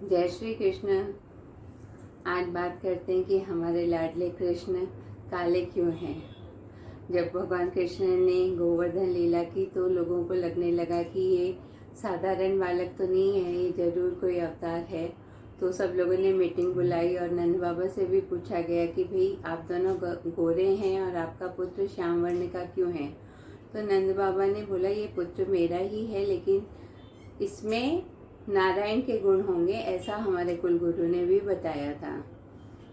जय श्री कृष्ण। आज बात करते हैं कि हमारे लाडले कृष्ण काले क्यों हैं। जब भगवान कृष्ण ने गोवर्धन लीला की तो लोगों को लगने लगा कि ये साधारण बालक तो नहीं है, ये जरूर कोई अवतार है। तो सब लोगों ने मीटिंग बुलाई और नंद बाबा से भी पूछा गया कि भाई आप दोनों गोरे हैं और आपका पुत्र श्याम वर्ण का क्यों है। तो नंद बाबा ने बोला ये पुत्र मेरा ही है, लेकिन इसमें नारायण के गुण होंगे, ऐसा हमारे कुलगुरु ने भी बताया था।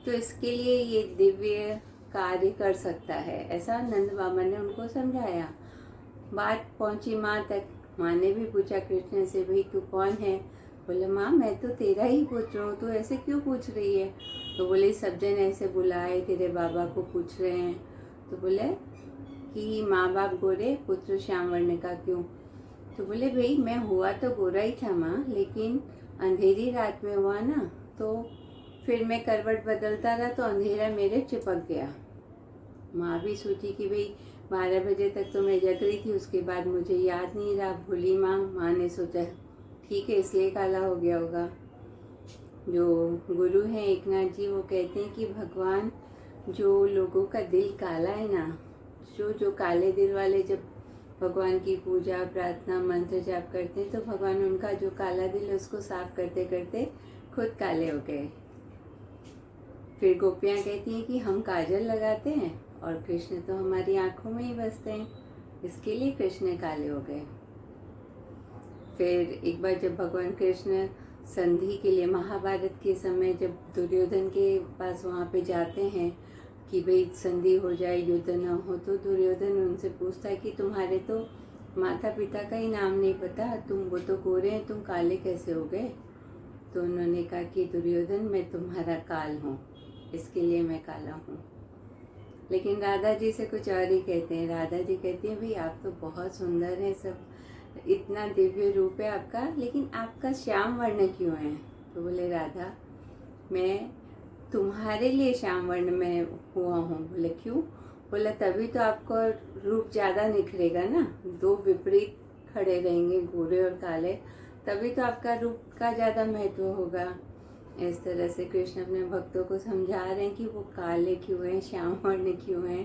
तो इसके लिए ये दिव्य कार्य कर सकता है, ऐसा नंद बाबा ने उनको समझाया। बात पहुंची माँ तक। माँ ने भी पूछा कृष्ण से, भाई तू कौन है। बोले माँ मैं तो तेरा ही पुत्र हूँ, तू ऐसे क्यों पूछ रही है। तो बोले सब जन ऐसे बुलाए, तेरे बाबा को पूछ रहे हैं। तो बोले कि माँ बाप गोरे, पुत्र श्याम वर्ण का क्यों। तो बोले भाई मैं हुआ तो गोरा ही था माँ, लेकिन अंधेरी रात में हुआ ना, तो फिर मैं करवट बदलता रहा तो अंधेरा मेरे चिपक गया। माँ भी सोची कि भाई 12 बजे तक तो मैं जग रही थी, उसके बाद मुझे याद नहीं रहा, भूली माँ। माँ ने सोचा ठीक है इसलिए काला हो गया होगा। जो गुरु हैं एकनाथ जी, वो कहते हैं कि भगवान जो लोगों का दिल काला है ना, जो काले दिल वाले जब भगवान की पूजा प्रार्थना मंत्र जाप करते हैं तो भगवान उनका जो काला दिल है उसको साफ करते करते खुद काले हो गए। फिर गोपियाँ कहती हैं कि हम काजल लगाते हैं और कृष्ण तो हमारी आंखों में ही बसते हैं, इसके लिए कृष्ण काले हो गए। फिर एक बार जब भगवान कृष्ण संधि के लिए महाभारत के समय जब दुर्योधन के पास वहाँ पे जाते हैं कि भाई संधि हो जाए, युद्ध न हो, तो दुर्योधन उनसे पूछता है कि तुम्हारे तो माता पिता का ही नाम नहीं पता, वो तो गोरे हैं, तुम काले कैसे हो गए। तो उन्होंने कहा कि दुर्योधन मैं तुम्हारा काल हूँ, इसके लिए मैं काला हूँ। लेकिन राधा जी से कुछ और ही कहते हैं। राधा जी कहती हैं भाई आप तो बहुत सुंदर हैं, सब इतना दिव्य रूप है आपका, लेकिन आपका श्याम वर्ण क्यों है। तो बोले राधा मैं तुम्हारे लिए श्याम वर्ण में हुआ हूँ। बोले क्यों। बोला तभी तो आपको रूप ज़्यादा निखरेगा ना, दो विपरीत खड़े रहेंगे गोरे और काले, तभी तो आपका रूप का ज़्यादा महत्व होगा। इस तरह से कृष्ण अपने भक्तों को समझा रहे हैं कि वो काले क्यों हैं, श्याम वर्ण क्यों हैं।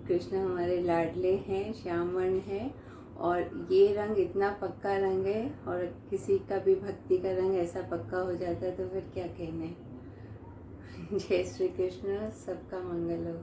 कृष्ण हमारे लाडले हैं, श्याम वर्ण है, और ये रंग इतना पक्का रंग है, और किसी का भी भक्ति का रंग ऐसा पक्का हो जाता है तो फिर क्या कहने। जय श्री कृष्ण, सबका मंगल हो।